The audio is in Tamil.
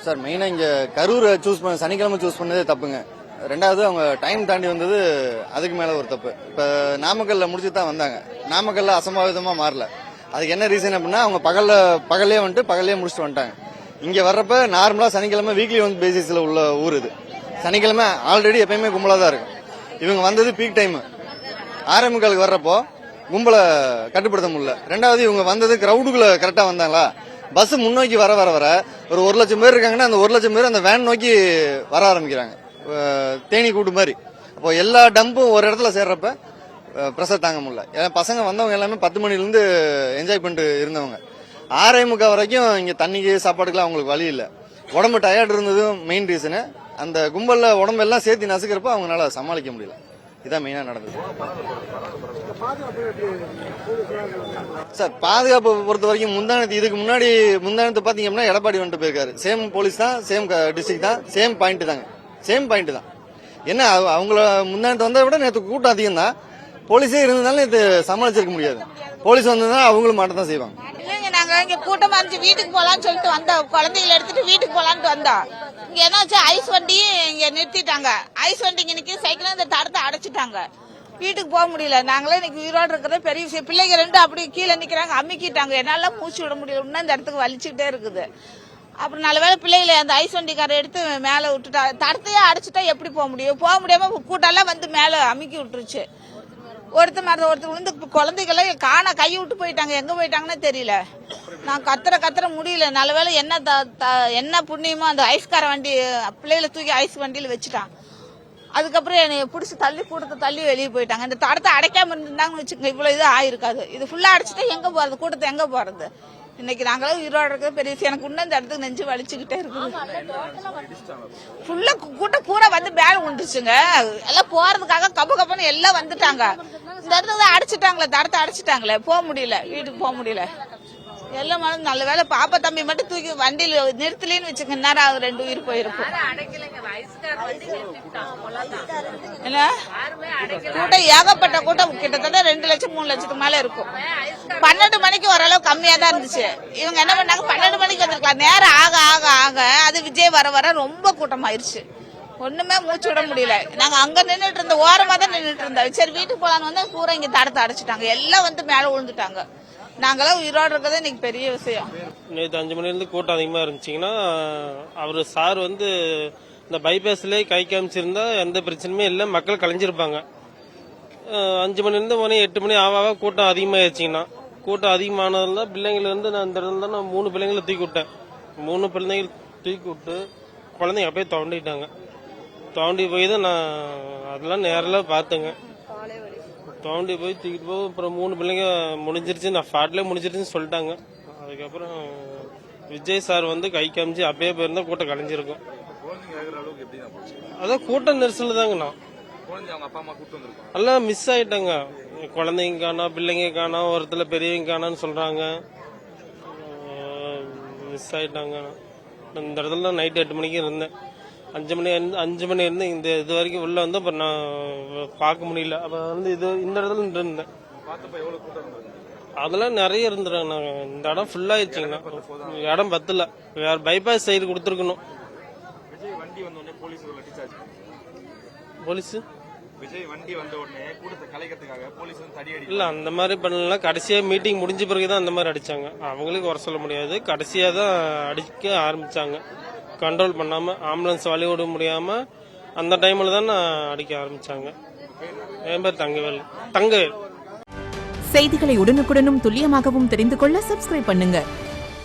சார் மெயினா இங்க கரூரை சூஸ் பண்ண சனிக்கிழமை சூஸ் பண்ணதே தப்புங்க. ரெண்டாவது அவங்க டைம் தாண்டி வந்தது அதுக்கு மேல ஒரு தப்பு. இப்ப நாமக்கல்ல முடிச்சு தான் வந்தாங்க. நாமக்கல்ல அசம்பாவிதமா மாறல. அதுக்கு என்ன ரீசன் அப்படின்னா அவங்க பகல்லே வந்துட்டு பகல்லே முடிச்சுட்டு வந்துட்டாங்க. இங்க வர்றப்ப நார்மலா சனிக்கிழமை வீக்லி வந்து பேசிஸ்ல உள்ள ஊர் இது. சனிக்கிழமை ஆல்ரெடி எப்பயுமே கும்பலா தான் இருக்கும். இவங்க வந்தது பீக் டைம். ஆரம்பிக்காலுக்கு வர்றப்போ கும்பலை கட்டுப்படுத்த முடியல. ரெண்டாவது இவங்க வந்தது கிரௌடுக்குள்ள கரெக்டா வந்தாங்களா, பஸ் முன்னோக்கி வர வர வர ஒரு 1 லட்சம் பேர் இருக்காங்கன்னா அந்த 1 லட்சம் பேர் அந்த வேன் நோக்கி வர ஆரம்பிக்கிறாங்க, தேனி கூட்டு மாதிரி. அப்போ எல்லா டம்பும் ஒரு இடத்துல சேர்றப்ப ப்ரெஷர் தாங்க முடியல. ஏன்னா பசங்க வந்தவங்க எல்லாமே 10 மணிலேருந்து என்ஜாய் பண்ணிட்டு இருந்தவங்க. 6:45 வரைக்கும் இங்கே தண்ணிக்கு சாப்பாடுக்கெல்லாம் அவங்களுக்கு வழி இல்லை. உடம்பு டயர்டு இருந்ததும் மெயின் ரீசனு. அந்த கும்பலில் உடம்பெல்லாம் சேர்த்து நசுக்கிறப்ப அவங்களால சமாளிக்க முடியல. இதான் மெயினாக நடந்தது. சார் பாதுகாப்பு பொறுத்த வரைக்கும் இதுக்கு முந்தானத்து பாத்தீங்கன்னா எடப்பாடி வந்துட்டு போயிருக்காரு. சேம் போலீஸ் தான், சேம் டிஸ்ட்ரிக்ட் தான், சேம் பாயிண்ட் தான். என்ன அவங்கள முந்தானத்து வந்ததை விட நேற்று கூட்டம் அதிகம் தான். போலீஸே இருந்ததுனால நேற்று சமாளிச்சிருக்க முடியாது. போலீஸ் வந்ததுன்னா அவங்களும் மாட்ட தான் செய்வாங்க. நாங்க இங்க கூட்டமா இருந்துச்சு, வீட்டுக்கு போலான்னு சொல்லிட்டு வந்தோம். குழந்தைகளை எடுத்துட்டு வீட்டுக்கு போலான்னு வந்தோம். இங்க என்னாச்சு, ஐஸ் வண்டி இங்க நிறுத்திட்டாங்க. ஐஸ் வண்டி இங்க நிக்க சைக்கிள் இந்த தடத்தை அடைச்சிட்டாங்க. வீட்டுக்கு போக முடியல. நாங்களே இன்னைக்கு உயிரோடு இருக்கிறது பெரிய விஷயம். பிள்ளைங்க 2 அப்படி கீழே நிக்கிறாங்க, அம்மிக்கிட்டாங்க. என்னால மூச்சு விட முடியல. இன்னும் இந்த இடத்துக்கு வலிச்சுக்கிட்டே இருக்குது. அப்புறம் நல்ல வேலை பிள்ளைகளை அந்த ஐஸ் வண்டிக்காரை எடுத்து மேல விட்டுட்டா. தடத்தையே அடைச்சிட்டா எப்படி போக முடியும்? போக முடியாம கூட்டெல்லாம் வந்து மேல அமுக்கி விட்டுருச்சு. ஒருத்தர் விழுந்து குழந்தைகளை கை விட்டு போயிட்டாங்க. எங்க போயிட்டாங்கன்னு தெரியல. நான் கத்துற முடியல. நல்ல வேலை என்ன புண்ணியமோ அந்த ஐஸ்கார வண்டி பிள்ளைகளை தூக்கி ஐஸ் வண்டியில வச்சுட்டான். அதுக்கப்புறம் என்னை பிடிச்சி தள்ளி வெளியே போயிட்டாங்க. இந்த தடத்தை அடைக்காம இருந்தாங்கன்னு வச்சுக்கோங்க, இவ்வளவு இது ஆயிருக்காது. இது ஃபுல்லா அடைச்சிட்டா எங்க போறது? கூட்டத்தை எங்க போறது? இன்னைக்கு நாங்களும் உயிரோட இருக்கிறது பெரிய விஷயம். எனக்கு இன்னும் இந்த இடத்துக்கு நெஞ்சு வலிச்சுக்கிட்டே இருக்குது. ஃபுல்லா கூட்டம் பூரா வந்து மேல விழுந்துச்சுங்க. எல்லாம் போறதுக்காக கப்புன்னு எல்லாம் வந்துட்டாங்க. இந்த இடத்துல அடைச்சிட்டாங்களே, தடத்தை அடைச்சிட்டாங்களே, போக முடியல, வீட்டுக்கு போக முடியல. எல்லாம் நல்ல வேலை பாப்பா தம்பி மட்டும் தூக்கி வண்டியில நிறுத்தலன்னு வச்சுக்க, நேரம் 2 உயிர் போயிருக்கும். கூட்டம் ஏகப்பட்ட கூட்டம், கிட்டத்தட்ட 2 லட்சம் 3 லட்சத்துக்கு மேல இருக்கும். 12 மணிக்கு ஓரளவு கம்மியா தான் இருந்துச்சு. இவங்க என்ன பண்ணாங்க, 12 மணிக்கு வந்திருக்கலாம். நேரம் ஆக ஆக ஆக அது விஜய் வர ரொம்ப கூட்டம் ஆயிருச்சு. ஒண்ணுமே மூச்சு விட முடியல. நாங்க அங்க நின்றுட்டு இருந்த ஓரமா தான் நின்றுட்டு இருந்தோம். சரி வீட்டுக்கு போலான்னு வந்தா பூரா இங்க தடத்தை அடைச்சிட்டாங்க. எல்லாம் வந்து மேல விழுந்துட்டாங்க. நாங்களாம் உயிரோடு இருக்கிறது இன்னைக்கு பெரிய விஷயம். நேற்று 5 மணிலேருந்து கூட்டம் அதிகமாக இருந்துச்சிங்கன்னா அவர் சார் வந்து இந்த பைபாஸ்லேயே கை காமிச்சிருந்தா எந்த பிரச்சனையுமே இல்லை, மக்கள் கலைஞ்சிருப்பாங்க. 5 மணிலேருந்து 8 மணி ஆவாக கூட்டம் அதிகமாகிடுச்சிங்கன்னா, கூட்டம் அதிகமானதுல பிள்ளைங்கள்லேருந்து நான் இந்த இடத்துல தான் நான் 3 பிள்ளைங்களை தூக்கி விட்டேன். 3 பிள்ளைங்கள் தூக்கி விட்டு குழந்தைங்க அப்படியே தோண்டி போய் தான் நான் அதெல்லாம் நேரில் பார்த்தேங்க. தோண்டி போய் தூக்கிட்டு போய் அப்புறம் 3 பிள்ளைங்க முடிஞ்சிருச்சு, நான் ஸ்பாட்லேயே முடிஞ்சிருச்சுன்னு சொல்லிட்டாங்க. அதுக்கப்புறம் விஜய் சார் வந்து கை காமிச்சு அப்பயே போயிருந்தா கூட்டம் கலைஞ்சிருக்கும். அதான் கூட்டம் நெரிசல் தாங்கண்ணா. எல்லாம் மிஸ் ஆயிட்டாங்க. குழந்தைங்க காணா, பிள்ளைங்க காணா, ஒருத்தர பெரியவங்க காணான்னு சொல்றாங்க. மிஸ் ஆயிட்டாங்க. இந்த இடத்துல தான் நைட்டு 8 மணிக்கு இருந்தேன். 5 மணி இருந்து இந்த இது வரைக்கும் உள்ள வந்து அப்புறம் நான் பார்க்க முடியல. அப்ப வந்து இந்த இடத்துல இருந்தேன். அதெல்லாம் நிறைய இருந்துறாங்க. இந்த இடம் ஃபுல்லா ஆயிடுச்சுங்கண்ணா. இடம் பத்தல. வேற பைபாஸ் சைடு கொடுத்துருக்கணும். போலீஸ் இல்ல அந்த மாதிரி பண்ணல. கடைசியா மீட்டிங் முடிஞ்ச பிறகுதான் அந்த மாதிரி அடிச்சாங்க. அவங்களுக்கு குறை சொல்ல முடியாது. கடைசியா தான் அடிக்க ஆரம்பிச்சாங்க. கண்ட்ரோல் பண்ணாம ஆம்புலன்ஸ் வழி விட முடியாம அந்த டைம்ல தான் அடிக்க ஆரம்பிச்சாங்க. என் பேர் தங்கவேல். செய்திகளை உடனுக்குடனும் துல்லியமாகவும் தெரிந்து கொள்ள சப்ஸ்கிரைப் பண்ணுங்க.